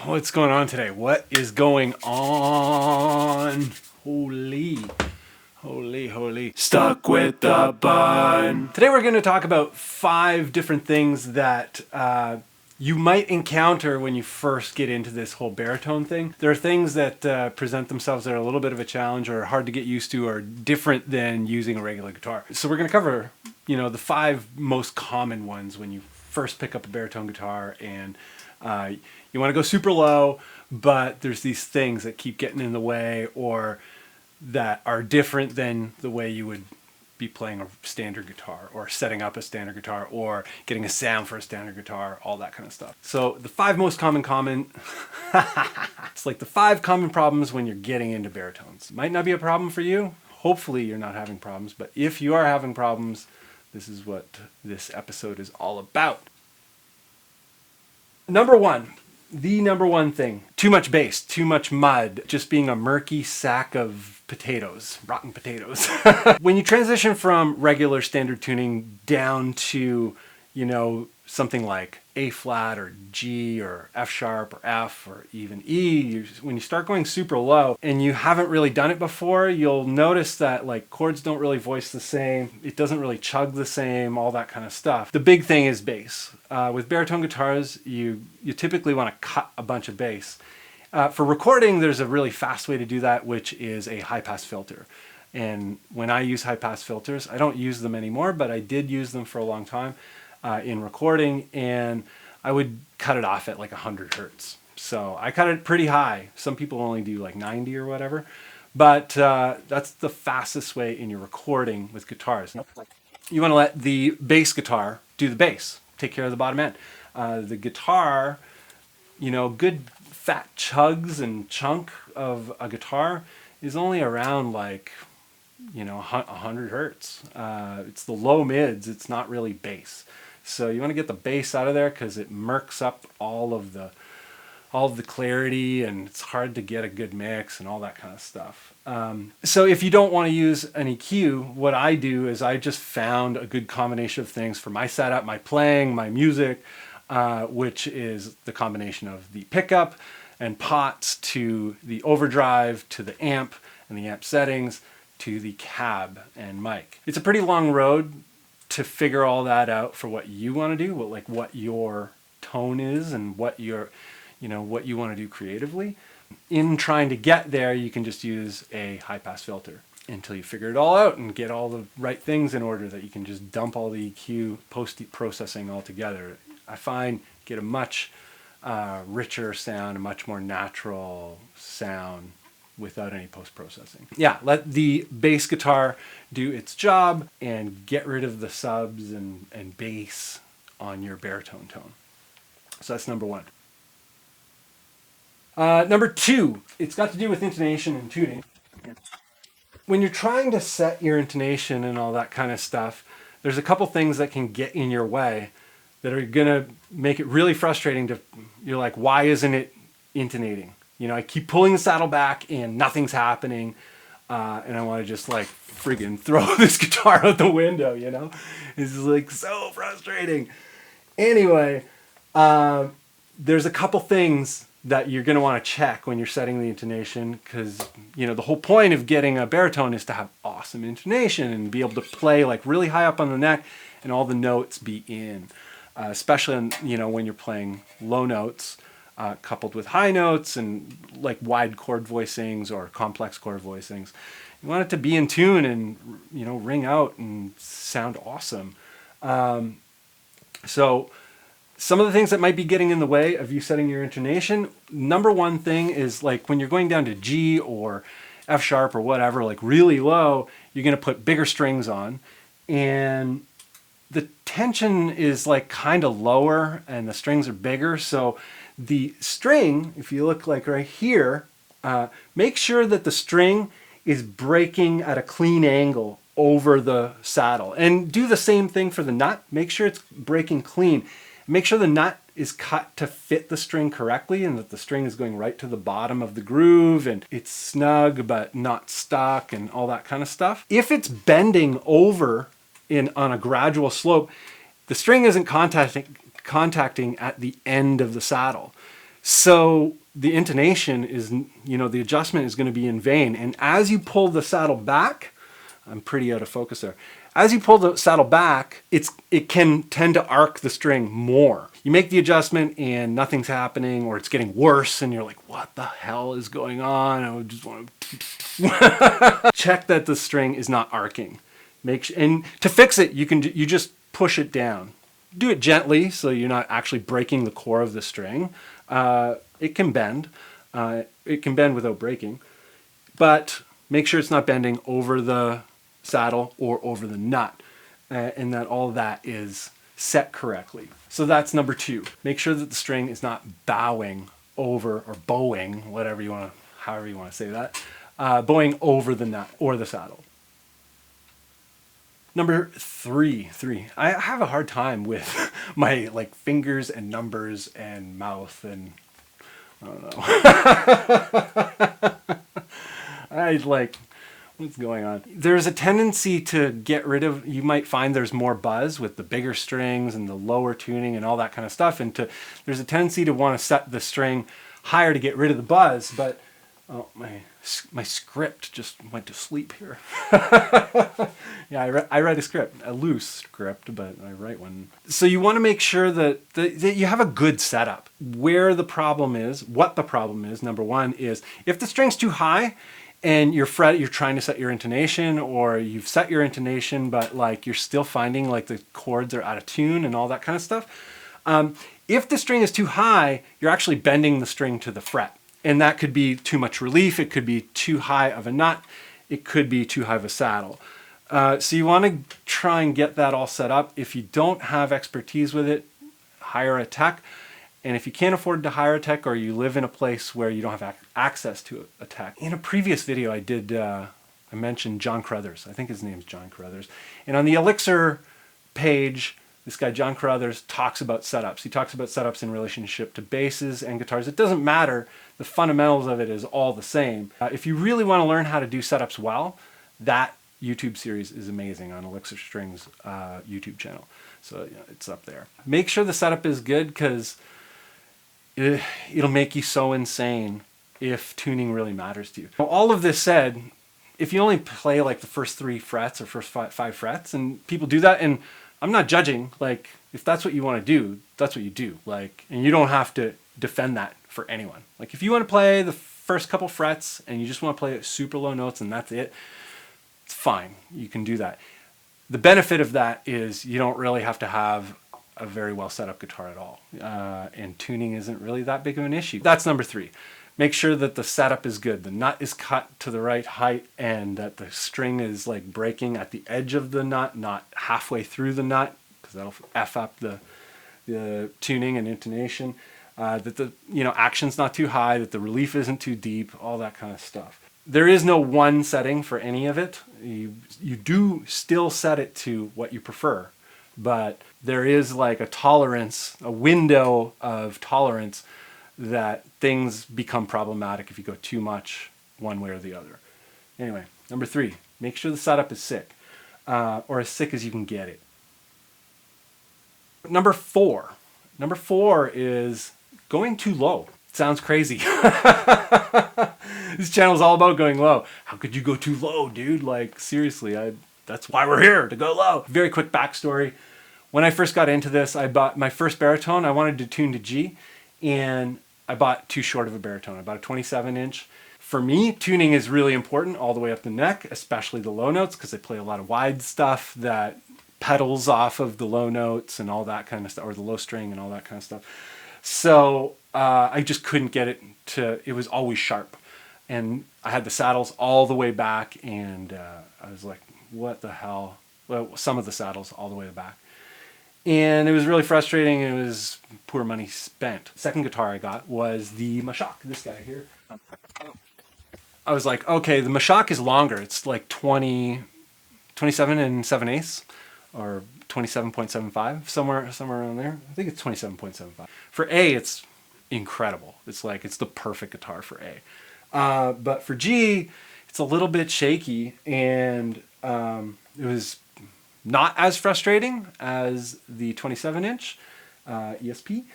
What's going on today? What is going on? Holy. Stuck with the bun. Today we're going to talk about 5 different things that you might encounter when you first get into this whole baritone thing. There are things that present themselves that are a little bit of a challenge or hard to get used to or different than using a regular guitar. So we're going to cover, the 5 most common ones when you first pick up a baritone guitar and you want to go super low, but there's these things that keep getting in the way or that are different than the way you would be playing a standard guitar or setting up a standard guitar or getting a sound for a standard guitar, all that kind of stuff. So the 5 most common it's like the 5 common problems when you're getting into baritones. Might not be a problem for you. Hopefully you're not having problems, but if you are having problems, this is what this episode is all about. Number 1. The number 1 thing, too much bass, too much mud, just being a murky sack of potatoes, rotten potatoes. When you transition from regular standard tuning down to, something like A flat or G or F sharp or F or even E, when you start going super low and you haven't really done it before, you'll notice that chords don't really voice the same. It doesn't really chug the same, all that kind of stuff. The big thing is bass. With baritone guitars, you typically want to cut a bunch of bass. For recording, there's a really fast way to do that, which is a high-pass filter. And when I use high-pass filters, I don't use them anymore, but I did use them for a long time in recording, and I would cut it off at 100 hertz. So I cut it pretty high. Some people only do 90 or whatever, but that's the fastest way in your recording with guitars. You want to let the bass guitar do the bass, take care of the bottom end. The guitar, good fat chugs and chunk of a guitar is only around 100 hertz. It's the low mids, it's not really bass. So you want to get the bass out of there because it murks up all of the clarity and it's hard to get a good mix and all that kind of stuff. So if you don't want to use an EQ, what I do is I just found a good combination of things for my setup, my playing, my music, which is the combination of the pickup and pots to the overdrive to the amp and the amp settings to the cab and mic. It's a pretty long road to figure all that out for what you want to do, what your tone is and what your, what you want to do creatively. In trying to get there, you can just use a high-pass filter until you figure it all out and get all the right things in order that you can just dump all the EQ post-processing all together. I find get a much richer sound, a much more natural sound without any post-processing. Yeah, let the bass guitar do its job and get rid of the subs and bass on your baritone tone. So that's number 1. Number 2, it's got to do with intonation and tuning. When you're trying to set your intonation and all that kind of stuff, there's a couple things that can get in your way that are gonna make it really frustrating you're like, why isn't it intonating? I keep pulling the saddle back and nothing's happening, and I want to just friggin' throw this guitar out the window, It's so frustrating. Anyway, there's a couple things that you're going to want to check when you're setting the intonation because, the whole point of getting a baritone is to have awesome intonation and be able to play really high up on the neck and all the notes be in, especially when you're playing low notes. Coupled with high notes and wide chord voicings or complex chord voicings. You want it to be in tune and, ring out and sound awesome. So some of the things that might be getting in the way of you setting your intonation, number 1 thing is when you're going down to G or F sharp or whatever, really low, you're going to put bigger strings on and the tension is kind of lower and the strings are bigger. So the string, if you look right here, make sure that the string is breaking at a clean angle over the saddle. And do the same thing for the nut. Make sure it's breaking clean. Make sure the nut is cut to fit the string correctly and that the string is going right to the bottom of the groove and it's snug but not stuck and all that kind of stuff. If it's bending over on a gradual slope, the string isn't contacting at the end of the saddle. So the intonation is, the adjustment is going to be in vain. And as you pull the saddle back, I'm pretty out of focus there. As you pull the saddle back, it can tend to arc the string more. You make the adjustment and nothing's happening, or it's getting worse and you're like, what the hell is going on? I would just want to check that the string is not arcing. And to fix it, you just push it down. Do it gently so you're not actually breaking the core of the string. It can bend. It can bend without breaking, but make sure it's not bending over the saddle or over the nut, and that all that is set correctly. So that's number 2. Make sure that the string is not bowing over, or bowing, however you want to say that, bowing over the nut or the saddle. Number 3. I have a hard time with my fingers and numbers and mouth and I don't know. What's going on? There's a tendency to get rid of, you might find there's more buzz with the bigger strings and the lower tuning and all that kind of stuff. And there's a tendency to want to set the string higher to get rid of the buzz, but my script just went to sleep here. Yeah, I write a script, a loose script, but I write one. So you want to make sure that you have a good setup. What the problem is, number 1, is if the string's too high and you're trying to set your intonation, or you've set your intonation, but you're still finding the chords are out of tune and all that kind of stuff. If the string is too high, you're actually bending the string to the fret. And that could be too much relief. It could be too high of a nut. It could be too high of a saddle. So you want to try and get that all set up. If you don't have expertise with it, hire a tech. And if you can't afford to hire a tech, or you live in a place where you don't have access to a tech. In a previous video I mentioned John Crothers. I think his name's John Crothers. And on the Elixir page, this guy John Crothers talks about setups. He talks about setups in relationship to basses and guitars. It doesn't matter. The fundamentals of it is all the same. If you really want to learn how to do setups well, that YouTube series is amazing on Elixir Strings YouTube channel. So it's up there. Make sure the setup is good, because it'll make you so insane if tuning really matters to you. All of this said, if you only play the first 3 frets or first 5 frets, and people do that, and I'm not judging, if that's what you want to do, that's what you do. And you don't have to defend that for anyone. If you want to play the first couple frets and you just want to play super low notes and that's it, it's fine. You can do that. The benefit of that is you don't really have to have a very well set up guitar at all. And tuning isn't really that big of an issue. That's number 3. Make sure that the setup is good. The nut is cut to the right height, and that the string is breaking at the edge of the nut, not halfway through the nut, because that'll F up the tuning and intonation. That the action's not too high, that the relief isn't too deep, all that kind of stuff. There is no one setting for any of it. You do still set it to what you prefer, but there is a tolerance, a window of tolerance, that things become problematic if you go too much one way or the other. Anyway, number 3, make sure the setup is sick, or as sick as you can get it. Number 4 is going too low. Sounds crazy. This channel is all about going low. How could you go too low, dude? Seriously, that's why we're here, to go low. Very quick backstory. When I first got into this, I bought my first baritone. I wanted to tune to G, and I bought too short of a baritone. I bought a 27-inch. For me, tuning is really important all the way up the neck, especially the low notes, because I play a lot of wide stuff that pedals off of the low notes and all that kind of stuff, or the low string and all that kind of stuff. So I just couldn't get it it was always sharp. And I had the saddles all the way back, and I was like, what the hell? Well, some of the saddles all the way back. And it was really frustrating. It was poor money spent. Second guitar I got was the Mashak, this guy here. I was like, okay, the Mashak is longer. It's 27 7/8, or 27.75, somewhere around there. I think it's 27.75. For A, it's incredible. It's the perfect guitar for A. But for G, it's a little bit shaky, and it was not as frustrating as the 27-inch ESP,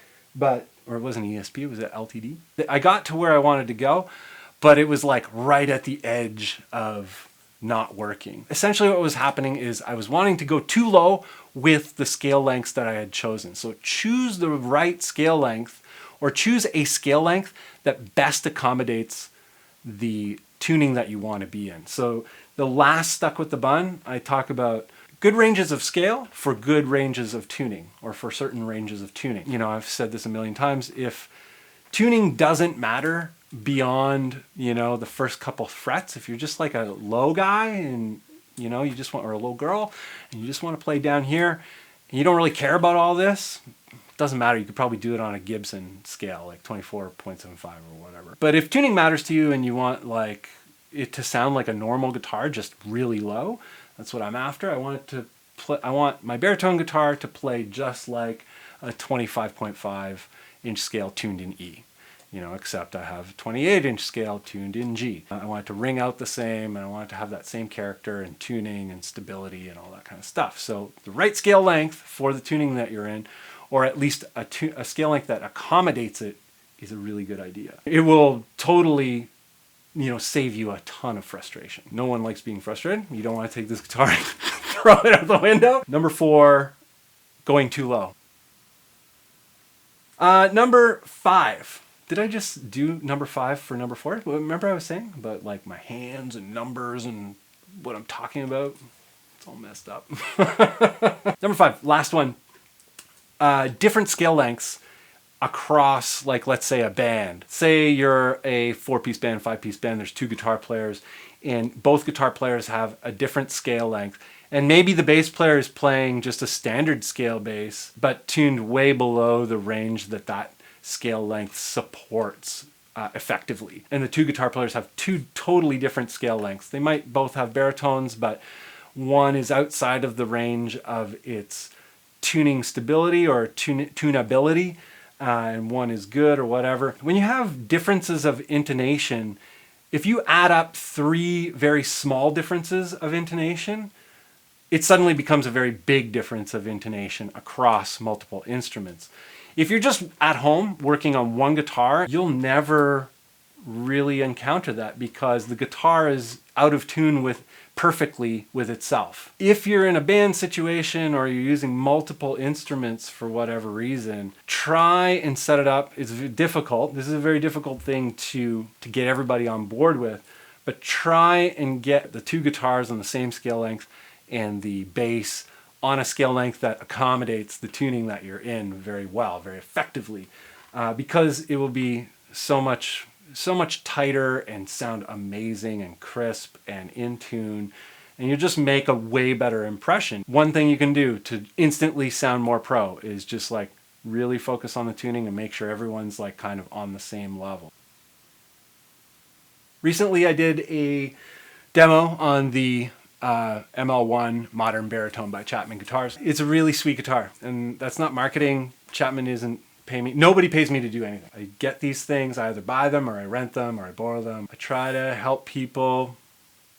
or it wasn't ESP, it was at LTD. I got to where I wanted to go, but it was like right at the edge of not working. Essentially what was happening is I was wanting to go too low with the scale lengths that I had chosen. So choose the right scale length, or choose a scale length that best accommodates the tuning that you want to be in. So the last Stuck with the Bun, I talk about good ranges of scale for good ranges of tuning, or for certain ranges of tuning. You know, I've said this a million times, if tuning doesn't matter beyond, you know, the first couple frets, if you're just like a low guy and, you know, you just want, or a low girl, and you just want to play down here, and you don't really care about all this, it doesn't matter. You could probably do it on a Gibson scale, like 24.75 or whatever. But if tuning matters to you and you want like it to sound like a normal guitar, just really low, that's what I'm after. I want my baritone guitar to play just like a 25.5 inch scale tuned in E, you know, except I have 28 inch scale tuned in G. I want it to ring out the same, and I want it to have that same character and tuning and stability and all that kind of stuff. So the right scale length for the tuning that you're in, or at least a scale length that accommodates it, is a really good idea. It will totally, you know, save you a ton of frustration. No one likes being frustrated. You don't want to take this guitar and throw it out the window. Number 4, going too low. Number 5. Did I just do number 5 for number 4? Remember I was saying about like my hands and numbers and what I'm talking about? It's all messed up. Number 5, last one. Different scale lengths across, like, let's say a band. Say you're a 4-piece band, 5-piece band, there's 2 guitar players, and both guitar players have a different scale length. And maybe the bass player is playing just a standard scale bass, but tuned way below the range that that scale length supports effectively. And the 2 guitar players have 2 totally different scale lengths. They might both have baritones, but one is outside of the range of its tuning stability or tunability, and one is good or whatever. When you have differences of intonation, if you add up 3 very small differences of intonation, it suddenly becomes a very big difference of intonation across multiple instruments. If you're just at home working on one guitar, you'll never really encounter that because the guitar is out of tune perfectly with itself. If you're in a band situation or you're using multiple instruments for whatever reason, try and set it up. It's difficult. This is a very difficult thing to get everybody on board with, but try and get the 2 guitars on the same scale length and the bass on a scale length that accommodates the tuning that you're in very well, very effectively, because it will be so much tighter and sound amazing and crisp and in tune, and you just make a way better impression. One thing you can do to instantly sound more pro is just like really focus on the tuning and make sure everyone's like kind of on the same level. Recently I did a demo on the ML1 Modern Baritone by Chapman Guitars. It's a really sweet guitar, and that's not marketing. Chapman isn't paying me. Nobody pays me to do anything. I get these things, I either buy them or I rent them or I borrow them. I try to help people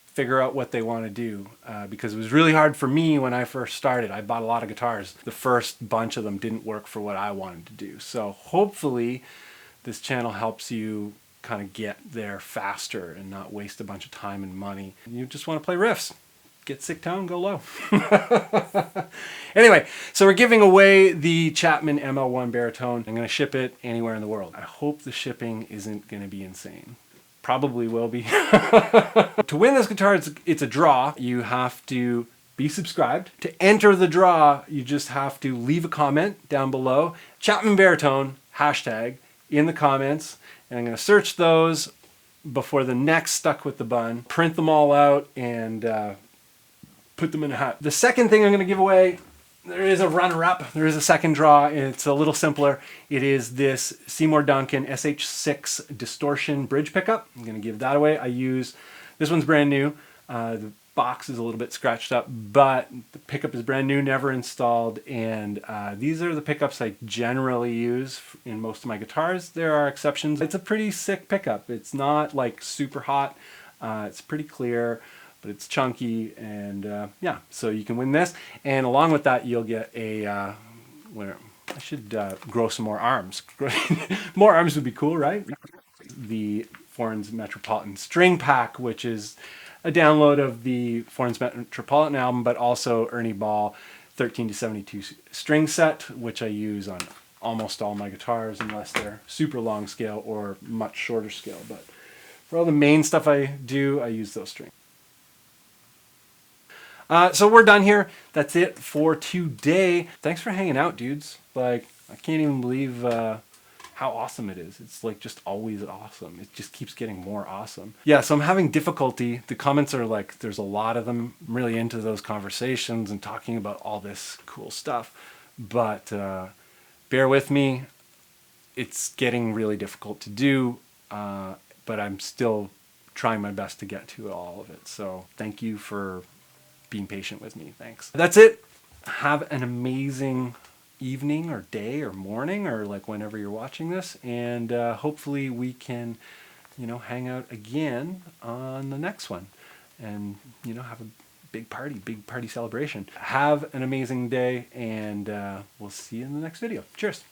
figure out what they want to do because it was really hard for me when I first started. I bought a lot of guitars. The first bunch of them didn't work for what I wanted to do. So hopefully this channel helps you kind of get there faster and not waste a bunch of time and money. You just want to play riffs. Get sick tone, go low. Anyway, so we're giving away the Chapman ML1 Baritone. I'm going to ship it anywhere in the world. I hope the shipping isn't going to be insane. Probably will be. To win this guitar, it's a draw. You have to be subscribed. To enter the draw, you just have to leave a comment down below. Chapman Baritone, hashtag, in the comments. And I'm going to search those before the next Stuck with the Bun. Print them all out and put them in a hat. The second thing I'm going to give away, there is a runner-up. There is a second draw. It's a little simpler. It is this Seymour Duncan SH6 distortion bridge pickup. I'm going to give that away. This one's brand new. The box is a little bit scratched up, but the pickup is brand new, never installed, and these are the pickups I generally use in most of my guitars. There are exceptions. It's a pretty sick pickup. It's not like super hot. It's pretty clear, but it's chunky, and yeah, so you can win this. And along with that, you'll get a, I should grow some more arms. More arms would be cool, right? The Forens Metropolitan String Pack, which is a download of the Forens Metropolitan album, but also Ernie Ball 13 to 72 string set, which I use on almost all my guitars, unless they're super long scale or much shorter scale. But for all the main stuff I do, I use those strings. So we're done here. That's it for today. Thanks for hanging out, dudes. Like, I can't even believe how awesome it is. It's like just always awesome. It just keeps getting more awesome. Yeah, so I'm having difficulty. The comments are like, there's a lot of them. I'm really into those conversations and talking about all this cool stuff. But bear with me. It's getting really difficult to do, but I'm still trying my best to get to all of it. So thank you for being patient with me. Thanks. That's it. Have an amazing evening or day or morning or like whenever you're watching this, and hopefully we can, you know, hang out again on the next one and, you know, have a big party celebration. Have an amazing day, and we'll see you in the next video. Cheers.